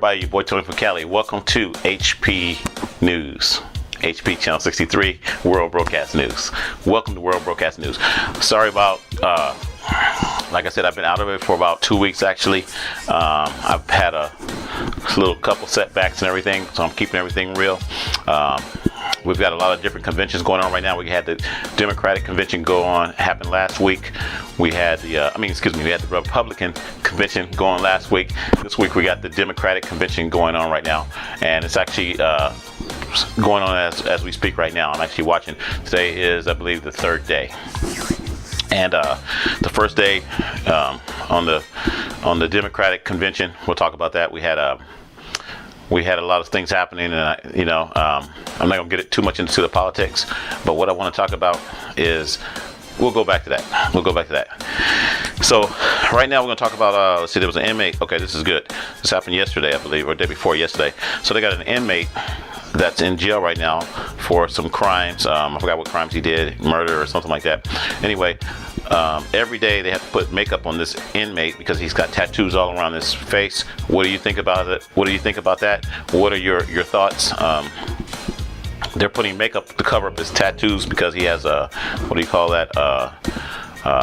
everybody, your boy Tony from Cali. Welcome to HP News. HP Channel 63, World Brocast News. Welcome to World Brocast News. Sorry about, like I said, I've been out of it for about 2 weeks actually. I've had a little couple setbacks and everything, so I'm keeping everything real. We've got a lot of different conventions going on right now. We had the Democratic convention happen last week. We had the, we had the Republican convention going last week. This week we got the Democratic convention going on right now, and it's actually going on as we speak right now. I'm actually watching. Today is, I believe, the third day, and the first day on the Democratic convention, we'll talk about that. We had a lot of things happening, and I'm not gonna get it too much into the politics, but what I want to talk about is we'll go back to that. So right now we're going to talk about let's see, there was an inmate. Okay, this is good. This happened yesterday, I believe, or the day before yesterday. So they got an inmate that's in jail right now for some crimes. I forgot what crimes he did, murder or something like that. Anyway, every day they have to put makeup on this inmate because he's got tattoos all around his face. What do you think about it? What do you think about that? What are your thoughts? They're putting makeup to cover up his tattoos because he has what do you call that?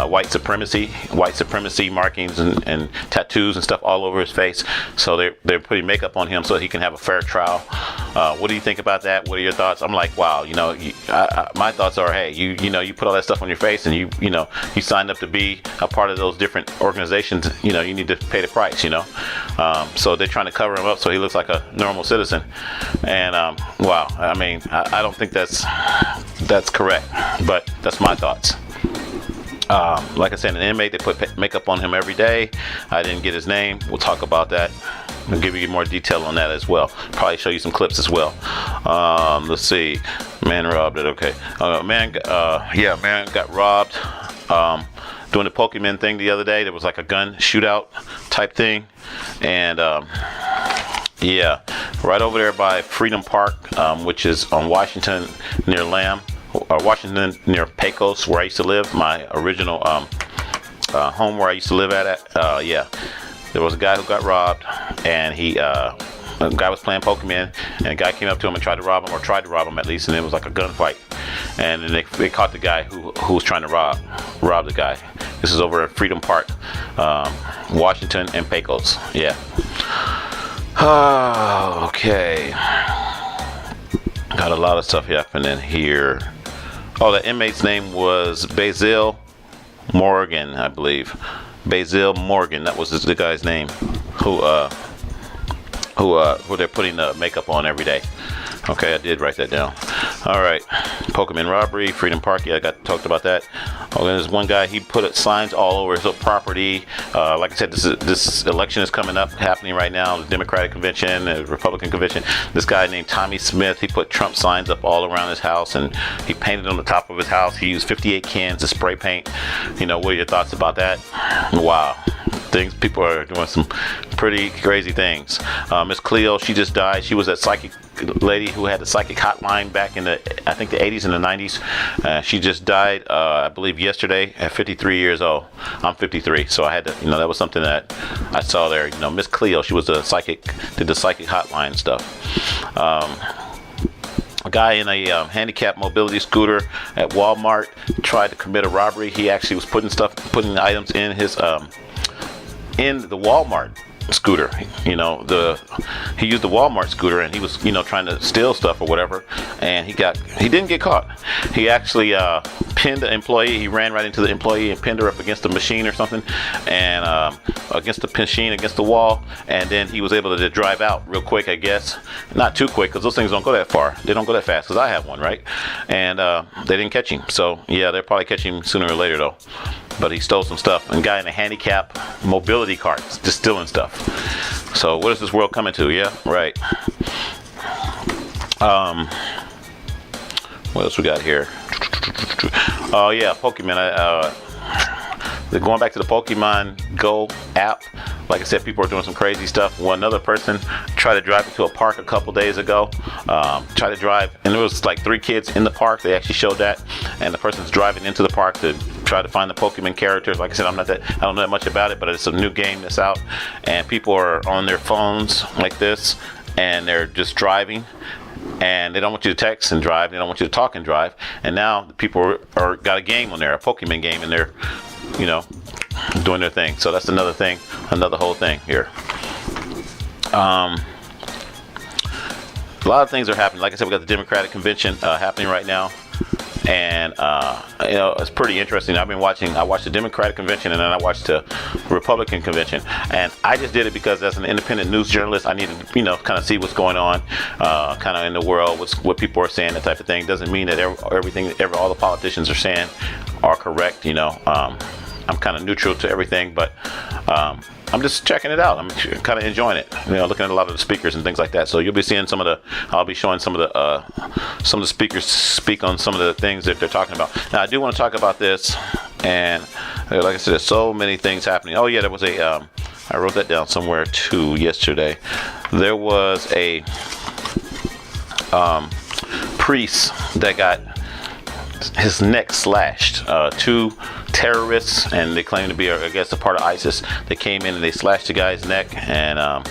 White supremacy markings and tattoos and stuff all over his face. So they're putting makeup on him so he can have a fair trial. What do you think about that? What are your thoughts? I'm like, wow, my thoughts are, hey, you put all that stuff on your face and you signed up to be a part of those different organizations. You need to pay the price. So they're trying to cover him up so he looks like a normal citizen. And wow, I don't think that's correct, but that's my thoughts. Like I said, an inmate, they put makeup on him every day. I didn't get his name. We'll talk about that. I'll give you more detail on that as well. Probably show you some clips as well. Let's see. Man robbed it. Okay. Man got robbed. Doing the Pokemon thing the other day. There was like a gun shootout type thing. And yeah, right over there by Freedom Park, which is on Washington near Lamb. Washington near Pecos, where I used to live, my original home where I used to live at. Yeah, there was a guy who got robbed, and a guy was playing Pokemon, and a guy came up to him and tried to rob him at least, and it was like a gunfight. And then they caught the guy who was trying to rob the guy. This is over at Freedom Park, Washington and Pecos. Yeah. Okay. Got a lot of stuff happening here. Oh, the inmate's name was Basil Morgan, I believe. Basil Morgan, that was the guy's name. Who they're putting makeup on every day. Okay, I did write that down. All right, Pokemon robbery, Freedom Park. Yeah, I talked about that. Oh, there's one guy. He put signs all over his property. Like I said, this election is coming up, happening right now. The Democratic convention, the Republican convention. This guy named Tommy Smith. He put Trump signs up all around his house, and he painted on the top of his house. He used 58 cans of spray paint. What are your thoughts about that? Wow. People are doing some pretty crazy things. Miss Cleo, she just died. She was that psychic lady who had the psychic hotline back in I think the 80s and the 90s. She just died, I believe yesterday at 53 years old. I'm 53, so I had to, that was something that I saw there. Miss Cleo, she was did the psychic hotline stuff. A guy in a handicapped mobility scooter at Walmart tried to commit a robbery. He actually was putting items in his in the Walmart scooter. He used the Walmart scooter, and he was trying to steal stuff or whatever, and he didn't get caught. He actually pinned the employee. He ran right into the employee and pinned her up against the machine or something, and against the wall, and then he was able to drive out real quick, I guess. Not too quick, because those things don't go that far. They don't go that fast, because I have one, right? And they didn't catch him. So yeah, they'll probably catch him sooner or later though. But he stole some stuff. And a guy in a handicap mobility cart just stealing stuff. So what is this world coming to? Yeah, right. What else we got here? Oh yeah, Pokemon. Going back to the Pokemon Go app. like I said, people are doing some crazy stuff. Well, another person tried to drive into a park a couple days ago. Tried to drive, and there was like 3 kids in the park. They actually showed that, and the person's driving into the park to try to find the Pokemon characters. Like I said, I don't know that much about it, but it's a new game that's out, and people are on their phones like this, and they're just driving, and they don't want you to text and drive. They don't want you to talk and drive. And now the people are got a game on there, a Pokemon game, and they're, you know, doing their thing. So that's another thing, another whole thing here. A lot of things are happening. Like I said, we got the Democratic convention happening right now, and you know, it's pretty interesting. I watched the Democratic convention, and then I watched the Republican convention, and I just did it because as an independent news journalist, I needed to, you know, kind of see what's going on kind of in the world, what people are saying, that type of thing. Doesn't mean that all the politicians are saying are correct, you know. I'm kind of neutral to everything, but I'm just checking it out. I'm kind of enjoying it, you know, looking at a lot of the speakers and things like that. So you'll be seeing I'll be showing some of the speakers speak on some of the things that they're talking about. Now, I do want to talk about this, and like I said, there's so many things happening. Oh yeah, there was I wrote that down somewhere too yesterday. There was a priest that got his neck slashed. 2 terrorists, and they claim to be, I guess, a part of ISIS. They came in and they slashed the guy's neck and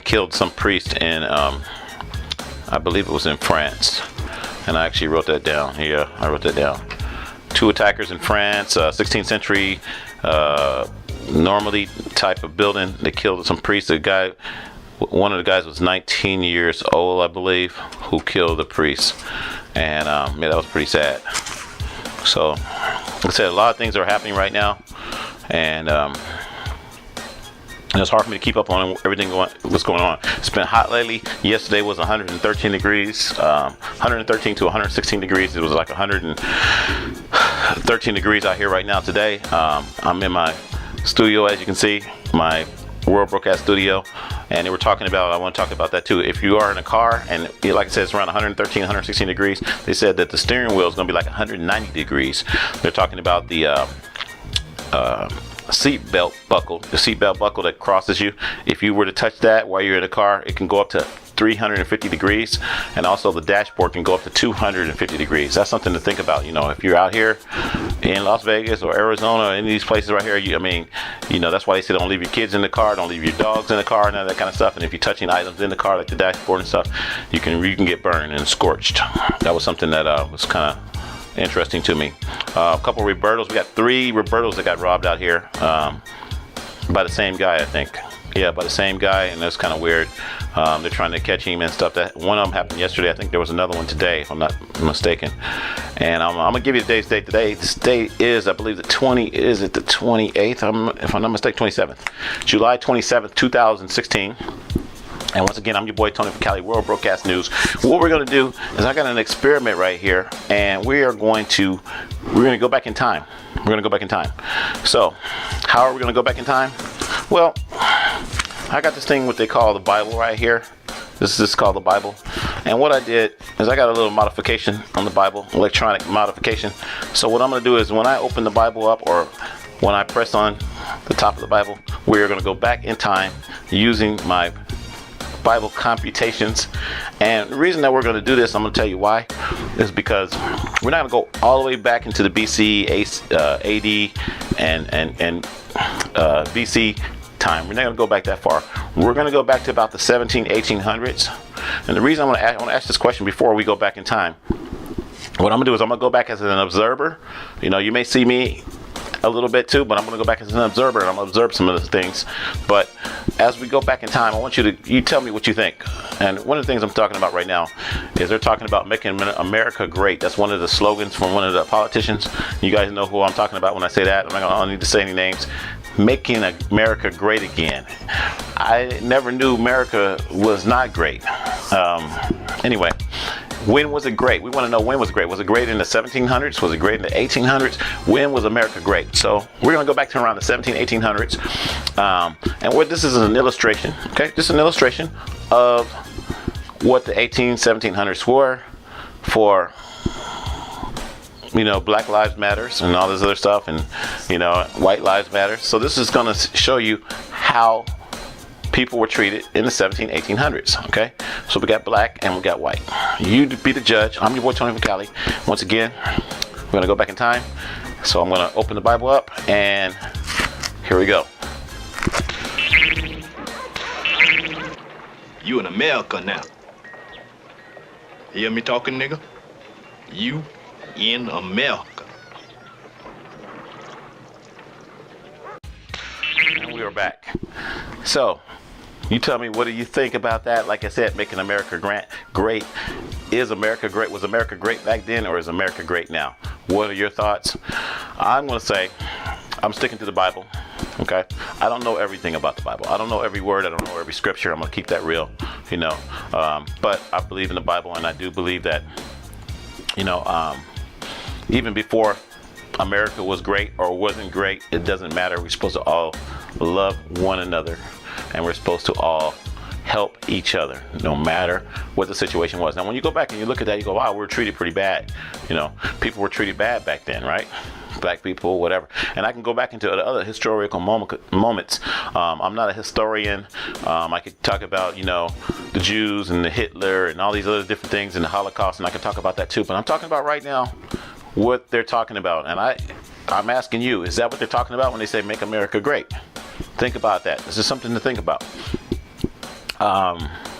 killed some priest in, I believe it was in France. And I actually wrote that down. Yeah, I wrote that down. 2 attackers in France, 16th century, Normandy type of building. They killed some priest. One of the guys was 19 years old, I believe, who killed the priest. And yeah, that was pretty sad. So, like I said, a lot of things are happening right now, and it's hard for me to keep up on everything what's going on. It's been hot lately. Yesterday was 113 degrees, 113 to 116 degrees. It was like 113 degrees out here right now today. I'm in my studio, as you can see, my World Brocast studio, and they were talking about, I want to talk about that too. If you are in a car, and like I said, it's around 113, 116 degrees, they said that the steering wheel is going to be like 190 degrees. They're talking about the seat belt buckle, that crosses you. If you were to touch that while you're in a car, it can go up to 350 degrees, and also the dashboard can go up to 250 degrees. That's something to think about. You know, if you're out here in Las Vegas or Arizona or any of these places right here, I mean, you know, that's why they say don't leave your kids in the car, don't leave your dogs in the car, and all that kind of stuff. And if you're touching items in the car, like the dashboard and stuff, you can get burned and scorched. That was something that was kind of interesting to me. A couple Robertos. We got 3 Robertos that got robbed out here by the same guy, I think. Yeah, by the same guy, and that's kind of weird. They're trying to catch him and stuff. That one of them happened yesterday. I think there was another one today, if I'm not mistaken. And I'm gonna give you the day's date today. This date is, I believe, the 28th? If I'm not mistaken, 27th, July 27th, 2016. And once again, I'm your boy Tony from Cali, World Brocast News. What we're going to do is I got an experiment right here, and we're going to go back in time. We're going to go back in time. So, how are we going to go back in time? Well, I got this thing what they call the Bible right here. This is called the Bible. And what I did is I got a little modification on the Bible, electronic modification. So what I'm going to do is when I open the Bible up, or when I press on the top of the Bible, we're going to go back in time using my Bible computations. And the reason that we're going to do this, I'm going to tell you why, is because we're not going to go all the way back into the BC, AD, and BC time. We're not going to go back that far. We're going to go back to about the 1800s. And the reason I want to ask this question before we go back in time, what I'm going to do is I'm going to go back as an observer. You know, you may see me a little bit too, but I'm going to go back as an observer, and I'm going to observe some of the things. But as we go back in time, I want you tell me what you think. And one of the things I'm talking about right now is they're talking about making America great. That's one of the slogans from one of the politicians. You guys know who I'm talking about when I say that. I don't need to say any names. Making America great again. I never knew America was not great. Anyway, when was it great? We want to know, when was it great? Was it great in the 1700s? Was it great in the 1800s? When was America great? So we're going to go back to around the 1800s. And what this is an illustration, okay? Just an illustration of what the 1700s were for, you know, Black Lives Matters and all this other stuff, and, you know, White Lives Matter. So this is going to show you how people were treated in the 1800s. Okay, so we got black and we got white. You be the judge. I'm your boy Tony from Cali. Once again, we're gonna go back in time. So I'm gonna open the Bible up, and here we go. You in America now. Hear me talking, nigga? You in America. And we are back. So, you tell me, what do you think about that? Like I said, making America great. Is America great? Was America great back then, or is America great now? What are your thoughts? I'm going to say, I'm sticking to the Bible. Okay, I don't know everything about the Bible. I don't know every word. I don't know every scripture. I'm gonna keep that real, you know. But I believe in the Bible, and I do believe that, you know, even before America was great or wasn't great, it doesn't matter. We're supposed to all love one another, and we're supposed to all help each other, no matter what the situation was. Now, when you go back and you look at that, you go, wow, we were treated pretty bad. You know, people were treated bad back then, right? Black people, whatever. And I can go back into other historical moments. I'm not a historian. I could talk about, you know, the Jews and the Hitler and all these other different things and the Holocaust, and I can talk about that too. But I'm talking about right now what they're talking about. And I'm asking you, is that what they're talking about when they say make America great? Think about that. This is something to think about.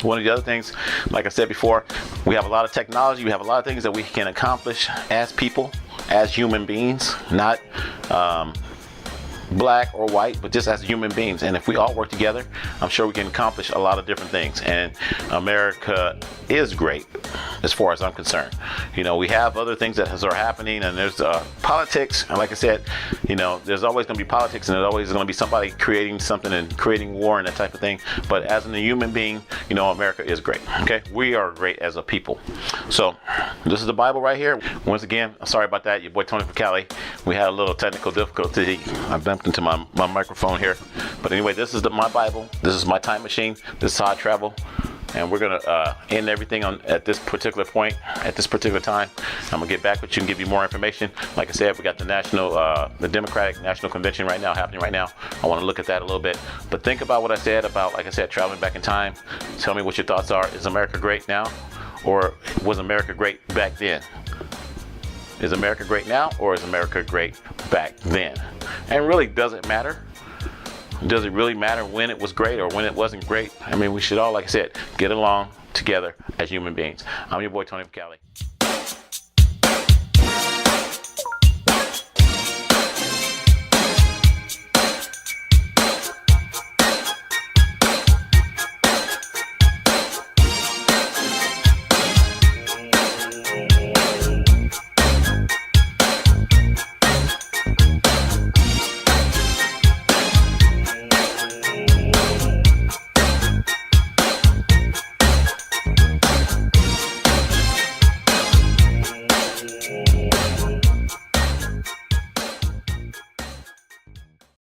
One of the other things, like I said before, we have a lot of technology. We have a lot of things that we can accomplish as people, as human beings, not black or white, but just as human beings. And if we all work together, I'm sure we can accomplish a lot of different things. And America is great as far as I'm concerned. You know, we have other things that are happening, and there's politics. And like I said, you know, there's always going to be politics, and there's always going to be somebody creating something and creating war and that type of thing. But as a human being, you know, America is great. Okay, we are great as a people. So this is the Bible right here. Once again, sorry about that. Your boy Tony from Cali. We had a little technical difficulty. I bumped into my microphone here. But anyway, this is my Bible. This is my time machine. This is how I travel. And we're going to end everything at this particular point, at this particular time. I'm going to get back with you and give you more information. Like I said, we got the Democratic National Convention right now, happening right now. I want to look at that a little bit. But think about what I said about, like I said, traveling back in time. Tell me what your thoughts are. Is America great now? Or was America great back then? Is America great now, or is America great back then? And really, does it matter? Does it really matter when it was great or when it wasn't great? I mean, we should all, like I said, get along together as human beings. I'm your boy Tony from Cali.